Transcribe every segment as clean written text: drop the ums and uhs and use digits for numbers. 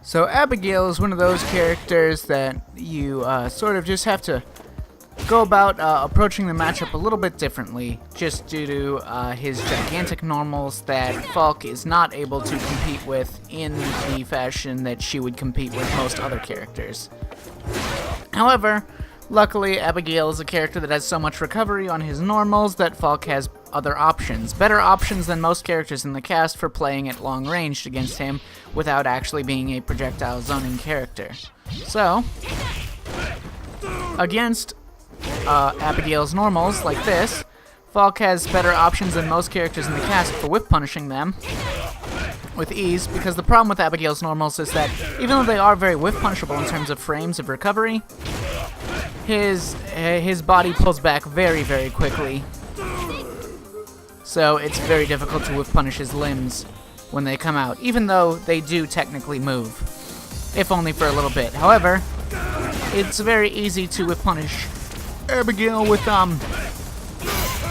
So Abigail is one of those characters that you sort of just have to go about approaching the matchup a little bit differently, just due to his gigantic normals that Falke is not able to compete with in the fashion that she would compete with most other characters. However, luckily Abigail is a character that has so much recovery on his normals that Falke has other options. Better options than most characters in the cast for playing at long range against him without actually being a projectile zoning character. So, against Abigail's normals like this, Falke has better options than most characters in the cast for whip punishing them with ease, because the problem with Abigail's normals is that even though they are very whip punishable in terms of frames of recovery, his body pulls back very, very quickly. So it's very difficult to whip punish his limbs when they come out, even though they do technically move, if only for a little bit. However, it's very easy to whip punish Abigail with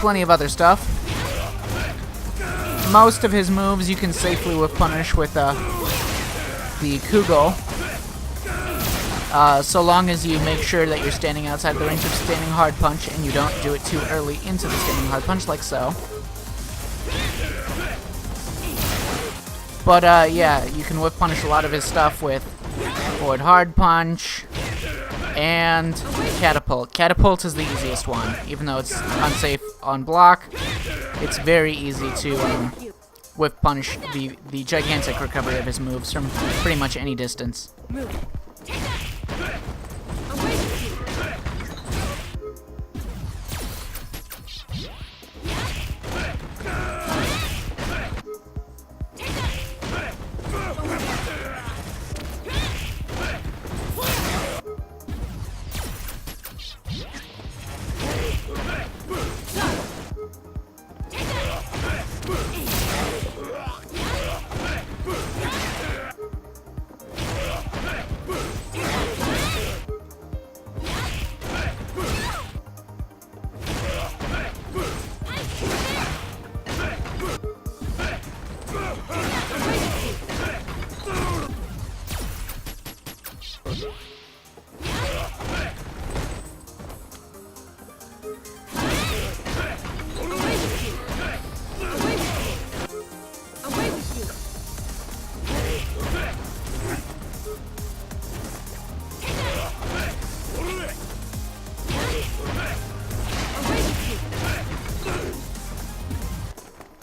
plenty of other stuff. Most of his moves you can safely whip punish with the Kugel, so long as you make sure that you're standing outside the range of standing hard punch and you don't do it too early into the standing hard punch, like so. But yeah, you can whip punish a lot of his stuff with forward hard punch and catapult. Catapult is the easiest one, even though it's unsafe on block. It's very easy to whip punish the gigantic recovery of his moves from pretty much any distance.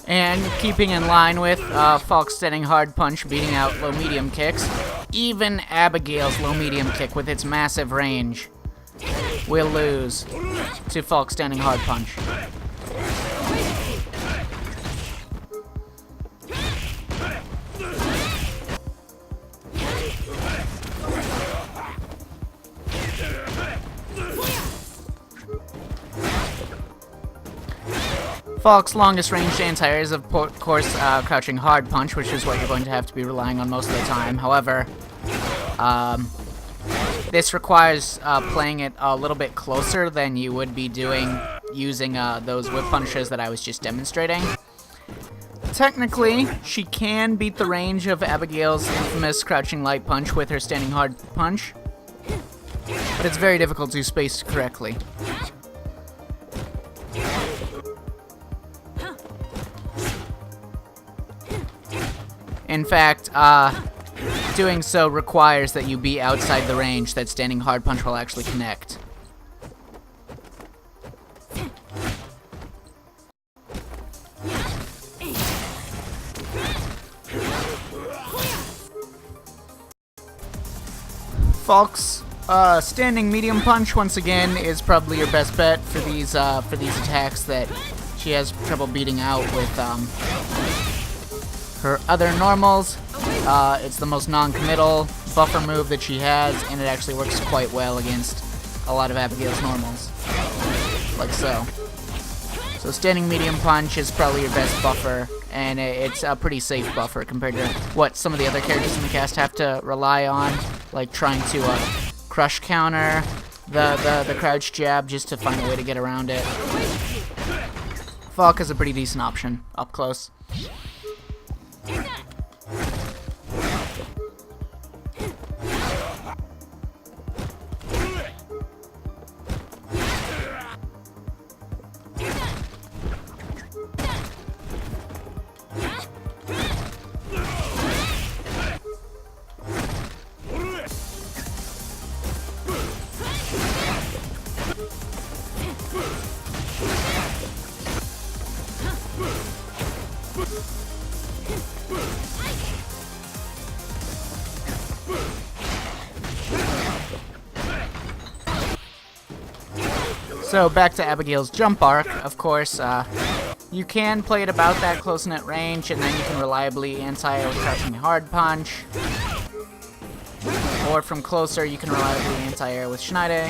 And keeping in line with Falke's standing hard punch beating out low-medium kicks, even Abigail's low-medium kick with its massive range will lose to Falke's standing hard punch. Falke's longest ranged anti-air is, of course, crouching hard punch, which is what you're going to have to be relying on most of the time. However, this requires playing it a little bit closer than you would be doing using those whip punishes that I was just demonstrating. Technically, she can beat the range of Abigail's infamous crouching light punch with her standing hard punch, but it's very difficult to space correctly. In fact, doing so requires that you be outside the range that standing hard punch will actually connect. Falke's standing medium punch, once again, is probably your best bet for these attacks that she has trouble beating out with her other normals. It's the most non-committal buffer move that she has, and it actually works quite well against a lot of Abigail's normals, like so. So standing medium punch is probably your best buffer, and it's a pretty safe buffer compared to what some of the other characters in the cast have to rely on, like trying to crush counter the crouch jab just to find a way to get around it. Falke is a pretty decent option up close. So back to Abigail's jump arc, of course, you can play it about that close net range, and then you can reliably anti-air with crouching hard punch. Or from closer, you can reliably anti-air with Schneide.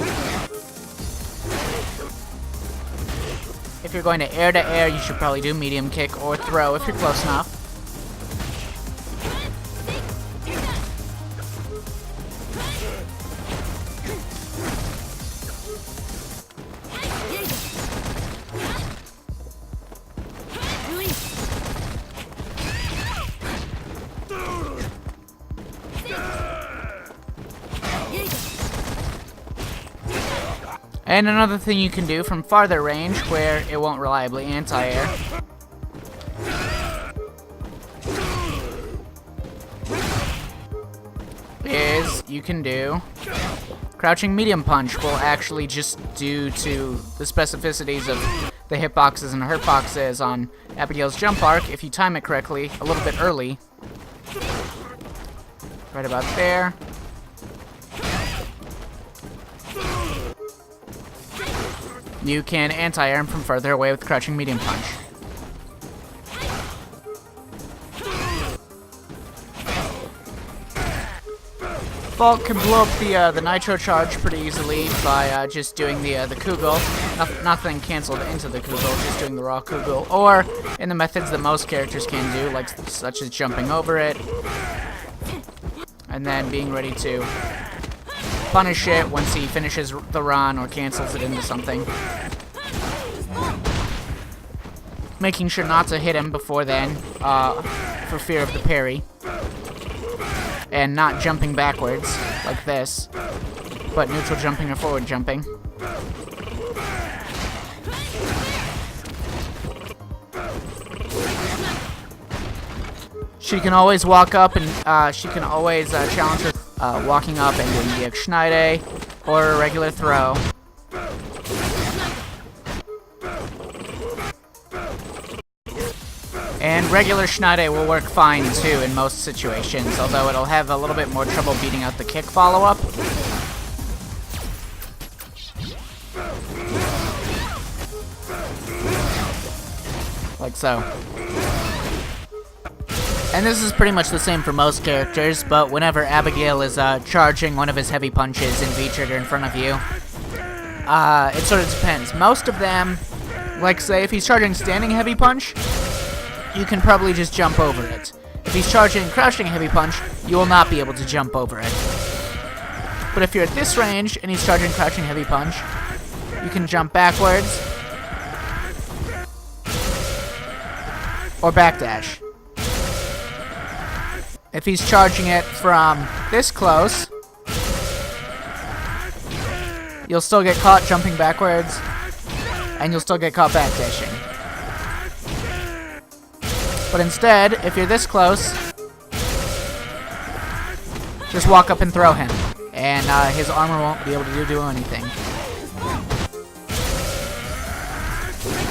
If you're going to air, you should probably do medium kick or throw if you're close enough. And another thing you can do from farther range, where it won't reliably anti-air, is you can do crouching medium punch. Will actually, just due to the specificities of the hitboxes and hurtboxes on Abigail's jump arc, if you time it correctly, a little bit early, right about there, you can anti-air him from further away with crouching medium punch. Falke can blow up the nitro charge pretty easily by just doing the Kugel. Nothing canceled into the Kugel, just doing the raw Kugel. Or in the methods that most characters can do, like such as jumping over it, and then being ready to punish it once he finishes the run or cancels it into something. Making sure not to hit him before then, for fear of the parry. And not jumping backwards, like this, but neutral jumping or forward jumping. She can always walk up and she can always challenge her walking up and doing the Schneide or a regular throw. And regular Schneide will work fine too in most situations, although it'll have a little bit more trouble beating out the kick follow-up. Like so. And this is pretty much the same for most characters, but whenever Abigail is charging one of his heavy punches in V-trigger in front of you, it sort of depends. Most of them, like say if he's charging standing heavy punch, you can probably just jump over it. If he's charging crouching heavy punch, you will not be able to jump over it. But if you're at this range and he's charging crouching heavy punch, you can jump backwards or backdash. If he's charging it from this close, you'll still get caught jumping backwards, and you'll still get caught backdashing. But instead, if you're this close, just walk up and throw him, and his armor won't be able to do anything.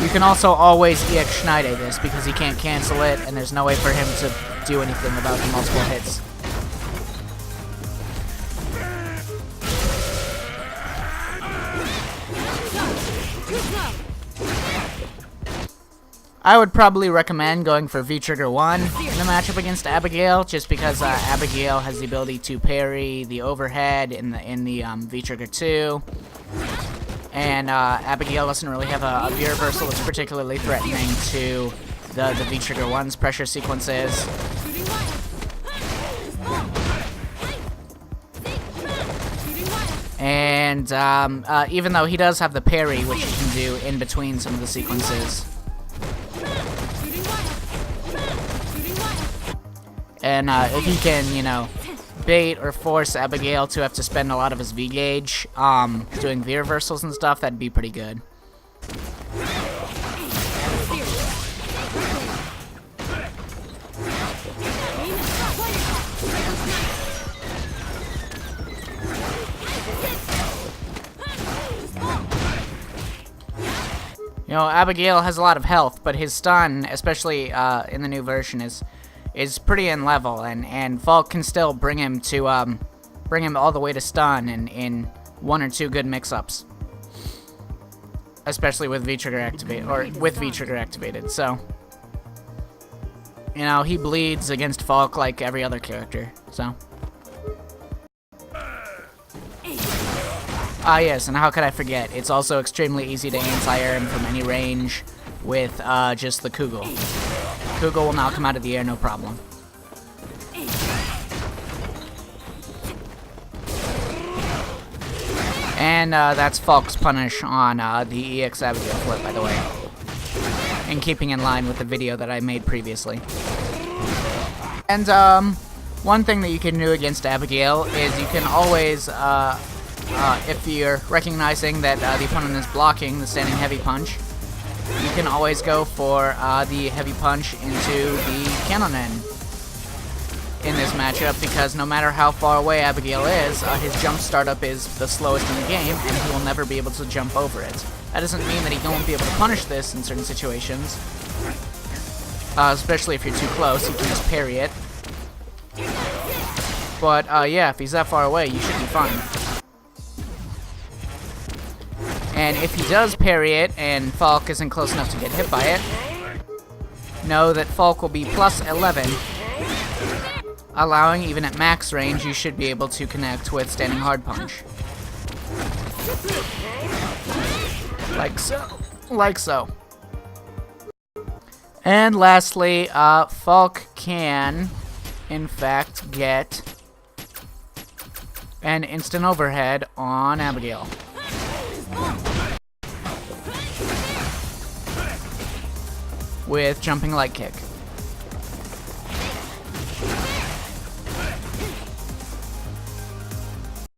You can also always EX Schneide this, because he can't cancel it, and there's no way for him to do anything about the multiple hits. I would probably recommend going for V-Trigger 1 in the matchup against Abigail, just because Abigail has the ability to parry the overhead in the V-Trigger 2. And Abigail doesn't really have a V-reversal that's particularly threatening to the V-Trigger 1's pressure sequences. And even though he does have the parry, which he can do in between some of the sequences. And if he can, you know, bait or force Abigail to have to spend a lot of his V-gauge doing V-reversals and stuff, that'd be pretty good. You know, Abigail has a lot of health, but his stun, especially in the new version, is pretty in level, and Falke can still bring him to bring him all the way to stun in one or two good mix-ups. especially with V-trigger activated, or with V-trigger activated. So, you know, he bleeds against Falke like every other character. So, yes, and how could I forget? It's also extremely easy to anti-air him from any range with just the Kugel. Kugel will now come out of the air, no problem. And that's Falke's punish on the EX Abigail flip, by the way. In keeping in line with the video that I made previously. And one thing that you can do against Abigail is you can always, if you're recognizing that the opponent is blocking the standing heavy punch, you can always go for the heavy punch into the cannon end in this matchup, because no matter how far away Abigail is, his jump startup is the slowest in the game, and he will never be able to jump over it. That doesn't mean that he won't be able to punish this in certain situations, especially if you're too close. You can just parry it. But yeah, if he's that far away, you should be fine. And if he does parry it and Falke isn't close enough to get hit by it, know that Falke will be plus 11, allowing even at max range you should be able to connect with standing hard punch. Like so. Like so. And lastly, Falke can, in fact, get an instant overhead on Abigail. With jumping leg kick.